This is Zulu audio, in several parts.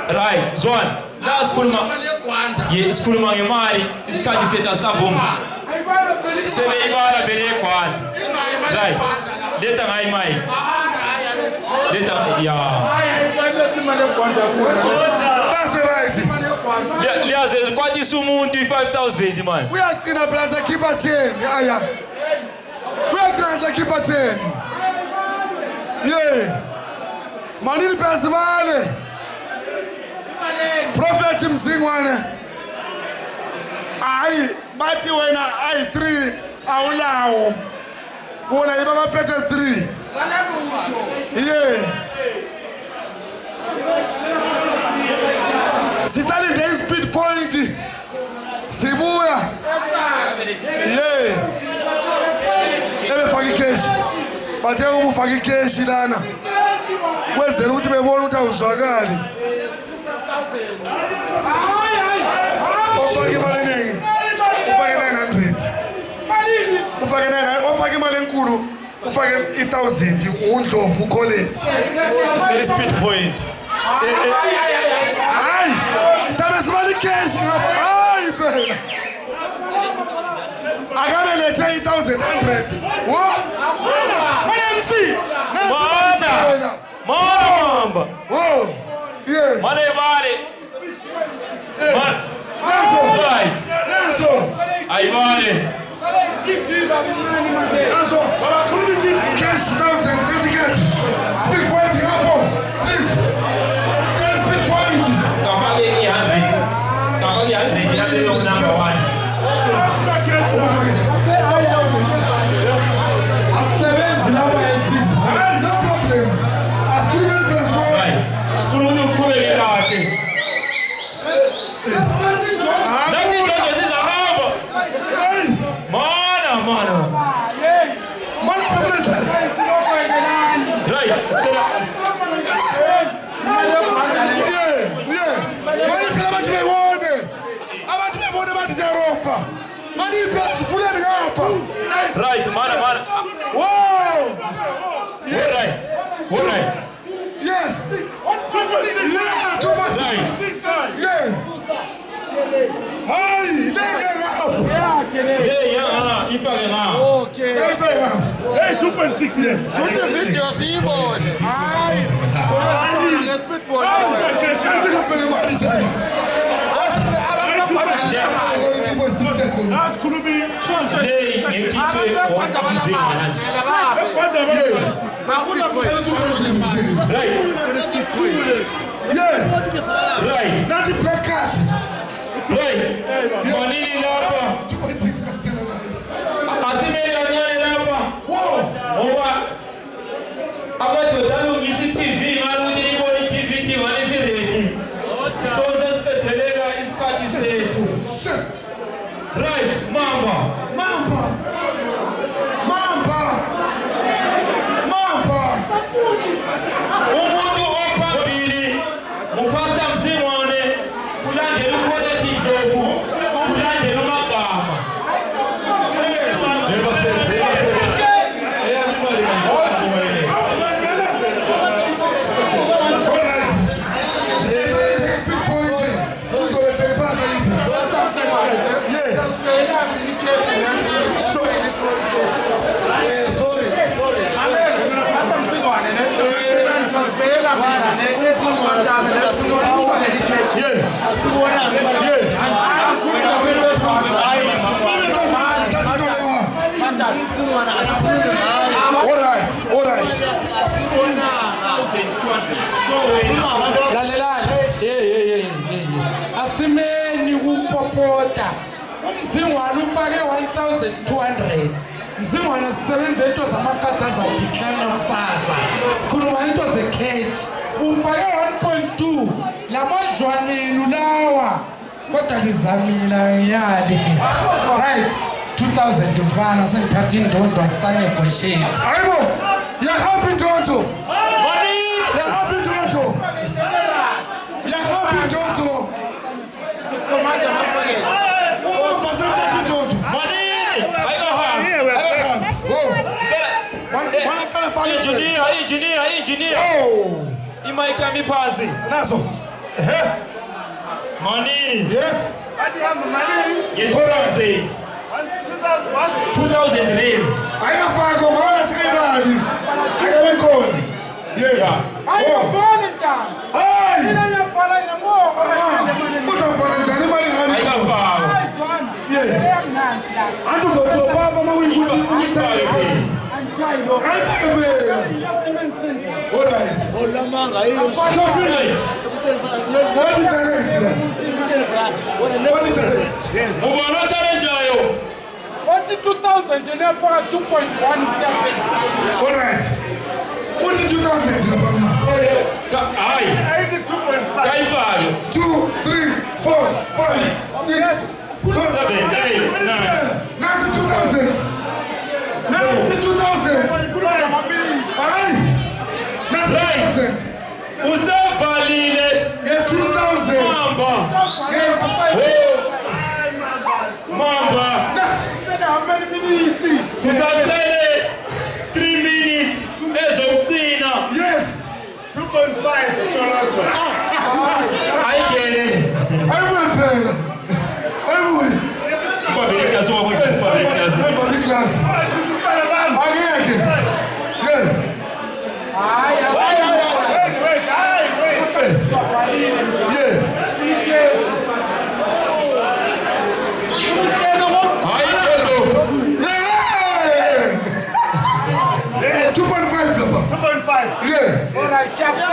Right, Zwan. Last kuluma. Ye sikuluma ngemali isikhathi sethu asavuma. Sebeyibala bele kwani. Right. Leta ngayi mai. Leta ya. That's right. Liyaze kwatisa umuntu 5,000 man. Uyagcina plaza keeper 10. Aya. Uyagcina keeper 10. Yeah. Manini pesivale. Prophet Mzingwane. Ayi bathi wena ayi 3 awulawo. Bona yiba baphethe 3. Yeah. Sisalinde speed point. Sibuya. Yeah. Ebefaka cash. Bathe ubufaka cash lana. Kwenzela ukuthi bebone ukuthi awuzwakali. Ufake imali eningi. Ufake 900. Ufake imali enkulu. Ufake 1,000 undlovu college. Very speed point. Hayi, sabe simali cash ngapha. Hayi phela. Akabe lethe 1,100. Wo? Mana MC. Mana mamba. Wo. Yeah. Mana ibale. Nazo. Right. Nazo. Ayibale. Nazo. Cash 1,000 etiquette. Speak for it hapo. Please. Speak point. Kapali 100. Kapali 100 ya leo number 1. No problem. Asking plus more. Right. Skulu ukule yake. Nothing changes is around. Mana. Money population. Right. Yeah. Money pela abantu bebone. Abantu bebone bathi Europa. Money pela sifuleni ngapha. Right, mana. Wow. Yeah. Right. Yes. Yeah, 2.6. Yes. Hi, nenge ngapha. Yeah, ifake na. Okay. Hey, 2.6 here. Shoot the video, siyibone. Hayi. Speed point. That's could be Hey, ngekitwe wamzima. Right. Yeah. Right. Not the black card. Right. Manini lapa. 2.6. Asimela nyane lapa. Wow. Owa. Abajo dalu ngisi TV ngalundi iboni TV tiwanisi ready. So sesiphethelela isikhathi sethu. Right, Mamba. Umuntu ophambili mufasta Mzingwane kulandela uquality Dlovu kulandela uMagama. All right. Asimeni kupopota. Umzingwane ufake 1,200. Mzingwane sisebenza into zamakata za decline kusasa. Sikhuluma into ze-cash. Ufake 1.2. Lamajwaneni lawa. Kodwa lizamila yali. Right. 2,000 ufana sengithatha indondo asisanegotiate. Hayibo. Yahapi ndondo. Yahapi ndondo. Engineer. Oh. Imaita mipazi. Nazo. Money. Yes. Ye 2000. 2000 days. Ayafaka ngona sikayibali. Ayabekoni. Yeah. Valentine. Hayi. Mina ngiyafala ngemoha. Uzafana njani imali ngani? Ayafaka. Yeah. Antu uzothopa mama uyithale phezulu. Ayifake phela. Alright. Olamanga hiyo. What challenge? What challenge? Ubona challenge ayo. What 2000 and for 2.1 Alright. What 2000 lapha mama? Hayi. 82.5. Kayifayo. 2, 3, 4, 5, 6, 7, 8, 9. Nasi 2000. Nasi 2000. Hayi. Nasi 2000. Usevalile. Get 2000. Mamba. Mamba. How many minutes? Kusasele 3 minutes. Ezokugcina. Yes. 2.5. Ayigene. Everyone phela. Everyone. Ubabili class ubabili class. Everybody class. Angeke. Yeah. Yeah. Yeah. 2.5 lapha. 2.5. Yeah. Alright, sharp. 2.5.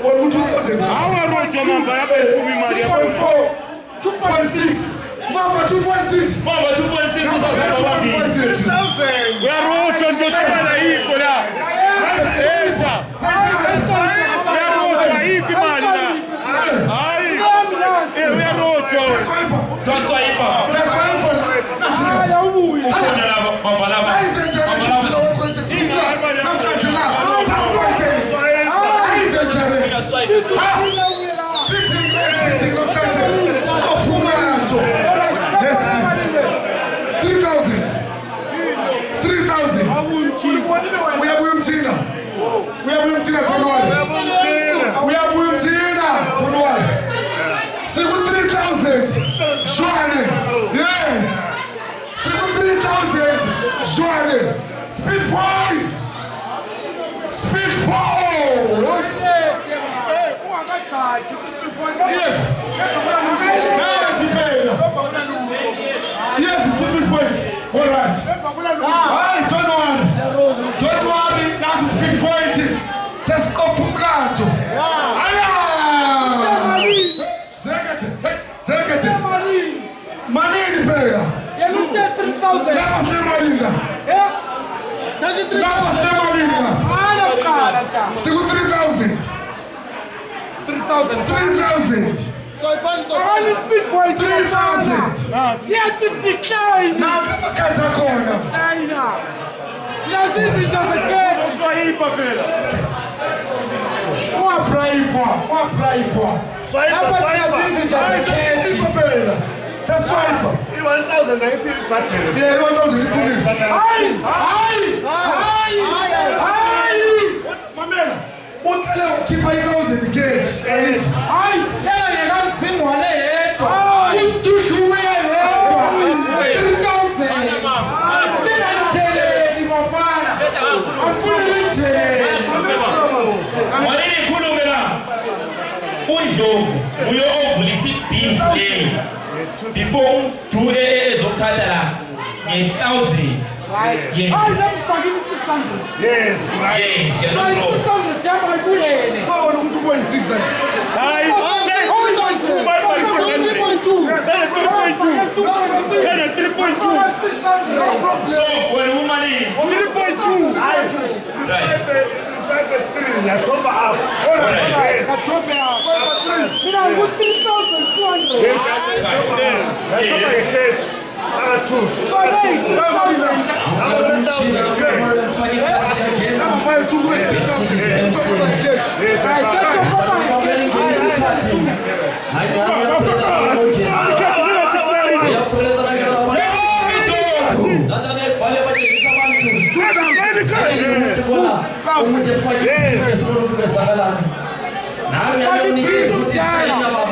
For 2000. Hawa rojo mamba yapa 10 mali yapa. 2.6. Mama 2.6. Mamba 2.6 usasema wapi? We rojo ndo tena hiko la. Eta. We rojo hiki mali la. Ai. We rojo. Twaswaipa. Ukona lava mamba lava. Speed point! Speed forward! Yes! Now it's fair! Yes, it's speed point! Alright! Alright, don't worry! Don't worry, that's speed point! Says Opumlato! Zekete! Zekete! Manini fair! Lapa Semalinga! Lapa Semalinga! Sigu 3,000! 3,000! Only speed point 3,000! Yeah, to decline. Now come back at the corner! China. This is just a catch. What praipo? Hapa this is just a catch. It's swiper! 1,019 battery. Yeah, 1,000 you put in. Mamela! What kind of keep 5,000 cash? Right? Before 2 days of Katala, 8,000. Yes. I'm fucking 600. Yes. Yes, you're So not it's wrong. 600. Damn, I'm good. So I want to 2.6 then. So when woman in 3.2. right. But